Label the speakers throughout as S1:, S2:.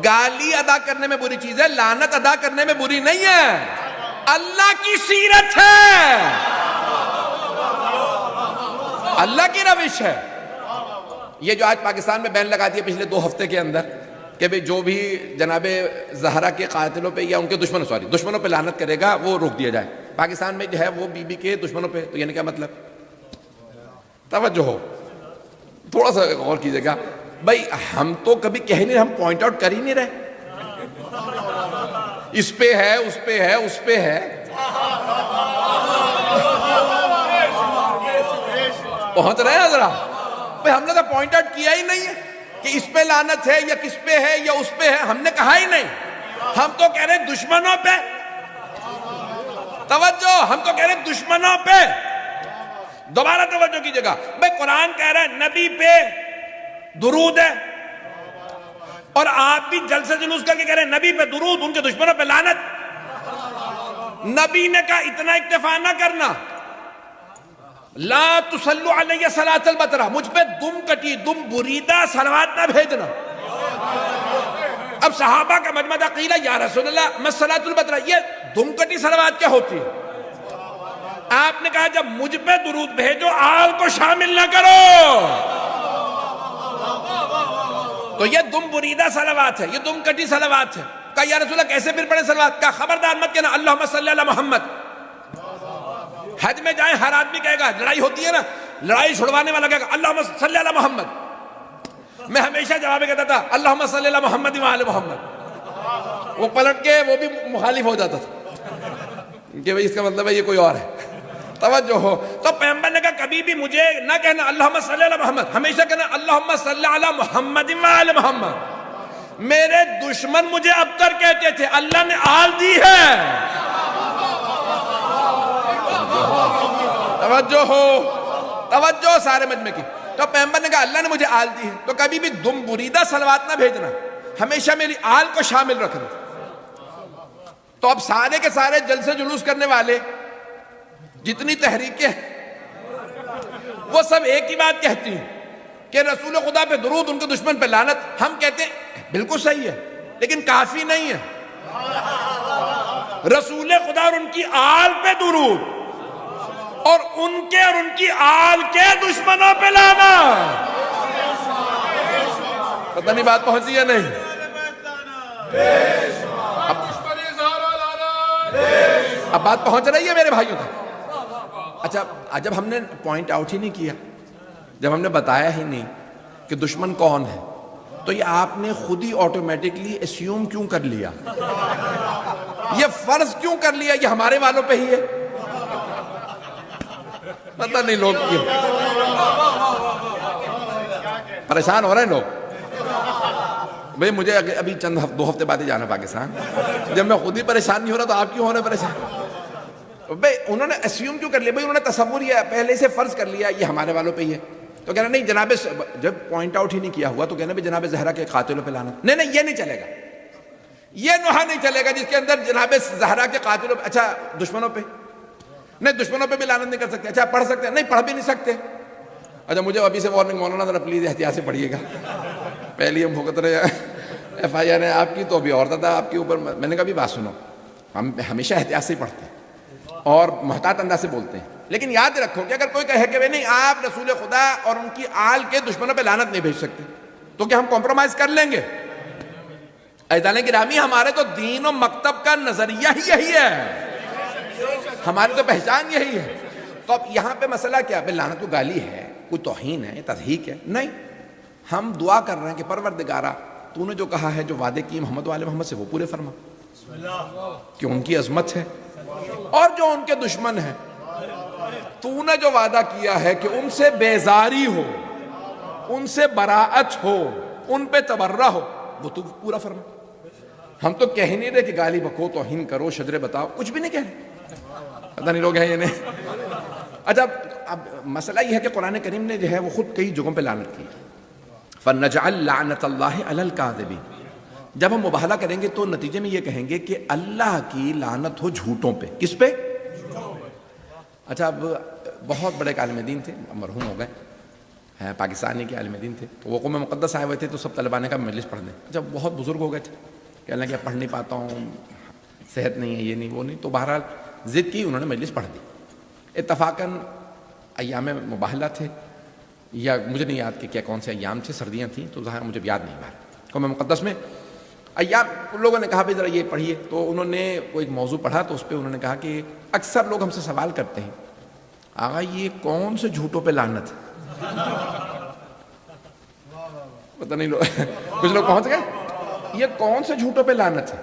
S1: گالی ادا کرنے میں بری چیز ہے، لعنت ادا کرنے میں بری نہیں ہے، اللہ کی سیرت ہے، اللہ کی روش ہے۔ یہ جو آج پاکستان میں بین لگا دیا پچھلے 2 ہفتے کے اندر کہ بھئی جو بھی جناب زہرا کے قاتلوں پہ یا ان کے دشمنوں پہ لعنت کرے گا وہ روک دیا جائے۔ پاکستان میں جو ہے وہ بی بی کے دشمنوں پہ، تو یعنی کیا مطلب؟ توجہ ہو، تھوڑا سا غور کیجئے گا۔ بھئی ہم تو کبھی کہہ نہیں رہے، ہم پوائنٹ آؤٹ کر ہی نہیں رہے، اس پہ ہے، اس پہ ہے، اس پہ ہے، پہنچ رہے ہیں ذرا؟ بھئی ہم نے تو پوائنٹ آؤٹ کیا ہی نہیں ہے کہ اس پہ لعنت ہے یا کس پہ ہے یا اس پہ ہے، ہم نے کہا ہی نہیں۔ ہم تو کہہ رہے ہیں دشمنوں پہ، توجہ، ہم تو کہہ رہے ہیں دشمنوں پہ۔ دوبارہ توجہ کیجئے گا، بھئی قرآن کہہ رہا ہے نبی پہ درود ہے، اور آپ بھی جلسے جلوس کر کے کہہ رہے ہیں نبی پہ درود، ان کے دشمنوں پہ لعنت۔ نبی نے کہا اتنا اکتفا نہ کرنا، لا تصلوا علیہ صلاۃ البترہ، مجھ پہ دم کٹی، دم بریدہ صلوات نہ بھیجنا۔ اب صحابہ کا مجمع تھا، قیل یا رسول اللہ ما صلاۃ البترہ، یہ دم کٹی صلوات کیا ہوتی ہے؟ آپ نے کہا جب مجھ پہ درود بھیجو آل کو شامل نہ کرو، تو یہ دم بریدہ صلوات ہے، یہ دم کٹی صلوات ہے۔ کہا یا رسول اللہ کیسے پھر پڑھیں صلوات؟ کہا خبردار مت کہنا اللہم صلی علی محمد۔ حج میں جائیں ہر آدمی کہے گا، لڑائی ہوتی ہے نا، لڑائی چھڑوانے والا کہے گا اللہم صلی علی محمد۔ میں ہمیشہ جواب کہتا تھا اللہم صلی علی محمد وآل محمد، وہ پلٹ کے وہ بھی مخالف ہو جاتا تھا کہ بھئی اس کا مطلب ہے یہ کوئی اور ہے۔ توجہ ہو، تو پیغمبر نے کہا کبھی بھی مجھے نہ کہنا اللہم صلی علی محمد، ہمیشہ کہنا اللہم صلی علی محمد وآل محمد۔ میرے دشمن مجھے ابتر کہتے تھے، اللہ نے آل دی ہے۔ توجہ ہو، توجہ سارے مجمع کی۔ تو پیغمبر نے کہا اللہ نے مجھے آل دی ہے، تو کبھی بھی دم بریدہ صلوات نہ بھیجنا، ہمیشہ میری آل کو شامل رکھنا۔ تو اب سارے کے سارے جلسے جلوس کرنے والے جتنی تحریکیں ہیں وہ سب ایک ہی بات کہتی ہیں کہ رسول خدا پہ درود، ان کے دشمن پہ لعنت۔ ہم کہتے ہیں بالکل صحیح ہے لیکن کافی نہیں ہے، رسول خدا اور ان کی آل پہ درود، اور ان کے اور ان کی آل کے دشمنوں پہ لعنت۔ پتہ نہیں بات پہنچی ہے نہیں؟ اب بات پہنچ رہی ہے میرے بھائیوں تک؟ اچھا جب ہم نے پوائنٹ آؤٹ ہی نہیں کیا، جب ہم نے بتایا ہی نہیں کہ دشمن کون ہے، تو یہ آپ نے خود ہی آٹومیٹکلی اسیوم کیوں کر لیا؟ یہ فرض کیوں کر لیا یہ ہمارے والوں پہ ہی ہے؟ پتہ نہیں لوگ کیوں پریشان ہو رہے ہیں لوگ۔ بھئی مجھے ابھی چند 2 ہفتے بعد ہی جانا پاکستان، جب میں خود ہی پریشان نہیں ہو رہا تو آپ کیوں ہو رہے پریشان؟ بھئی انہوں نے اسیوم کیوں کر لیا؟ بھئی انہوں نے تصور یہ پہلے سے فرض کر لیا یہ ہمارے والوں پہ ہی ہے، تو کہنا نہیں جناب، جب پوائنٹ آؤٹ ہی نہیں کیا ہوا تو کہنا بھی جناب زہرا کے قاتلوں پہ لعنت۔ نہیں یہ نہیں چلے گا، یہ نوحہ نہیں چلے گا جس کے اندر جناب زہرا کے قاتلوں پہ، اچھا دشمنوں پہ نہیں، دشمنوں پہ بھی لعنت نہیں کر سکتے، اچھا پڑھ سکتے ہیں؟ نہیں پڑھ بھی نہیں سکتے۔ اچھا مجھے ابھی سے وارننگ، مولانا ذرا پلیز احتیاط سے پڑھیے گا، پہلی ہم بھگت رہے ایف آئی آر ہے آپ کی، تو ابھی اور تھا آپ کے اوپر۔ میں نے کہا بھی بات سنو، ہم ہمیشہ احتیاط سے ہی پڑھتے ہیں اور محتاط انداز سے بولتے ہیں، لیکن یاد رکھو کہ اگر کوئی کہے کہ نہیں آپ رسول خدا اور ان کی آل کے دشمنوں پہ لعنت نہیں بھیج سکتے، تو کیا ہم کمپرومائز کر لیں گے؟ عزیزان گرامی، ہمارے تو دین و مکتب کا نظریہ ہی یہی ہے، ہماری تو پہچان یہی ہے۔ تو اب یہاں پہ مسئلہ کیا ہے؟ لعنت کو گالی ہے، کوئی توہین ہے، تضحیک ہے؟ نہیں، ہم دعا کر رہے ہیں کہ پروردگارہ تو نے جو کہا ہے، جو وعدے کی محمد و آل محمد سے، وہ پورے فرما، کہ ان کی عظمت ہے، اور جو ان کے دشمن ہیں تو نے جو وعدہ کیا ہے کہ ان سے بیزاری ہو، ان سے براءت ہو، ان پہ تبرہ ہو، وہ تو پورا فرما۔ ہم تو کہہ نہیں رہے کہ گالی بکو، توہین کرو، شجرے بتاؤ، کچھ بھی نہیں کہہ رہے۔ پتہ نہیں لوگ ہیں یہ نہیں۔ اچھا اب مسئلہ یہ ہے کہ قرآن کریم نے جو ہے وہ خود کئی جگہوں پہ لعنت کی، فَنَجْعَلْ لَعْنَةَ اللَّهِ عَلَى الْكَاذِبِينَ۔ جب ہم مباہلہ کریں گے تو نتیجے میں یہ کہیں گے کہ اللہ کی لعنت ہو جھوٹوں پہ۔ کس پہ؟ اچھا اب بہت بڑے عالم دین تھے، مرحوم ہو گئے، ہے پاکستانی کے عالم دین تھے، تو وہ قوم مقدس آئے ہوئے تھے، تو سب طلباء نے کہا مجلس پڑھنے. جب بہت بزرگ ہو گئے تھے، کہنے لگے پڑھ نہیں پاتا ہوں، صحت نہیں ہے، یہ نہیں وہ نہیں، تو بہرحال ضد کی، انہوں نے مجلس پڑھ دی. اتفاقاً ایام مباہلہ تھے، یا مجھے نہیں یاد کہ کیا کون سے ایام تھے، سردیاں تھیں، تو ظاہر مجھے یاد نہیں بہرحال قوم مقدس میں ایام لوگوں نے کہا بھائی ذرا یہ پڑھیے، تو انہوں نے کوئی ایک موضوع پڑھا، تو اس پہ انہوں نے کہا کہ اکثر لوگ ہم سے سوال کرتے ہیں آقا یہ کون سے جھوٹوں پہ لعنت ہے؟ پتہ نہیں کچھ لوگ پہنچ گئے یہ کون سے جھوٹوں پہ لعنت ہے.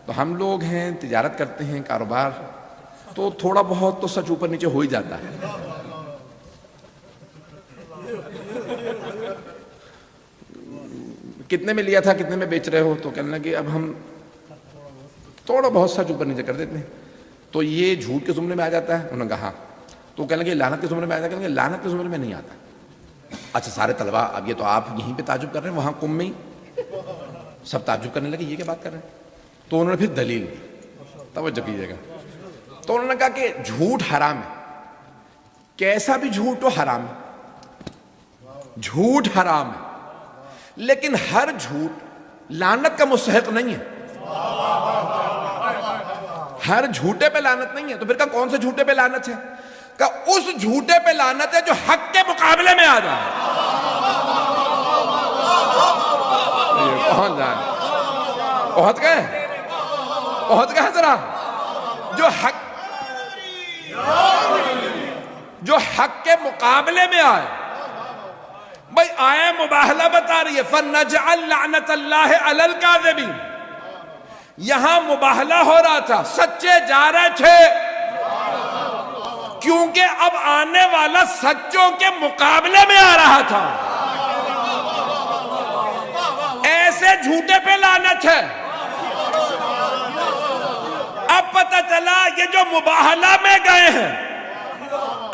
S1: تو ہم لوگ ہیں، تجارت کرتے ہیں، کاروبار، تو تھوڑا بہت تو سچ اوپر نیچے ہو ہی جاتا ہے. کتنے میں لیا تھا، کتنے میں بیچ رہے ہو؟ تو کہنے لگے اب ہم تھوڑا بہت سچ اوپر نیچے کر دیتے ہیں. تو یہ جھوٹ کے زمرے میں آ جاتا ہے؟ انہوں نے کہا ہاں. تو کہنے لگے لعنت کے زمرے میں آ جاتا ہے؟ کہنے لگے لعنت کے زمرے میں نہیں آتا. اچھا سارے طلباء، اب یہ تو آپ یہیں پہ تعجب کر رہے ہیں، وہاں قم میں ہی سب تعجب کرنے لگے، یہ کیا بات کر رہے ہیں؟ تو انہوں نے پھر دلیل دی، توجہ کیجیے گا. تو انہوں نے کہا کہ جھوٹ حرام ہے، کیسا بھی جھوٹ ہو حرام ہے، جھوٹ حرام ہے، لیکن ہر جھوٹ لعنت کا مستحق نہیں ہے. ہر جھوٹے پہ لعنت نہیں ہے. تو پھر کہا کون سے جھوٹے پہ لعنت ہے؟ کہا اس جھوٹے پہ لعنت ہے جو حق کے مقابلے میں آ جائے. پہنچ جائے، پہنچ گئے ذرا. جو حق کے مقابلے میں آئے. بھائی آئے مباہلہ بتا رہی ہے فَنَجْعَلْ لَعْنَةَ اللَّهِ عَلَى الْكَاذِبِينَ. یہاں مباہلہ ہو رہا تھا، سچے جا رہے تھے، کیونکہ اب آنے والا سچوں کے مقابلے میں آ رہا تھا. ایسے جھوٹے پہ لعنت ہے. اب پتہ چلا یہ جو مباہلہ میں گئے ہیں،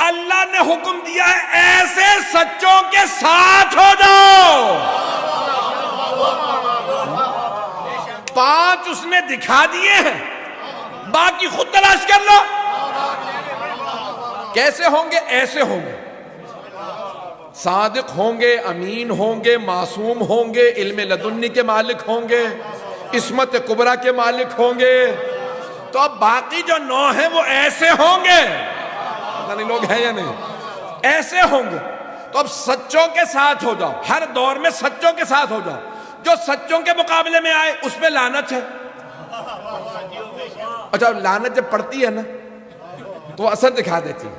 S1: اللہ نے حکم دیا ہے ایسے سچوں کے ساتھ ہو جاؤ. 5 اس نے دکھا دیے ہیں، باقی خود تلاش کر لو. کیسے ہوں گے؟ ایسے ہوں گے، صادق ہوں گے، امین ہوں گے، معصوم ہوں گے، علم لدنی کے مالک ہوں گے، عصمت کبریٰ کے مالک ہوں گے. تو اب باقی جو 9 ہیں وہ ایسے ہوں گے، پتہ نہیں لوگ ہیں یا نہیں، ایسے ہوں گے. تو اب سچوں کے ساتھ ہو جاؤ، ہر دور میں سچوں کے ساتھ ہو جاؤ. جو سچوں کے مقابلے میں آئے اس پہ لعنت ہے. اچھا لعنت جب پڑتی ہے نا تو وہ اثر دکھا دیتی ہے.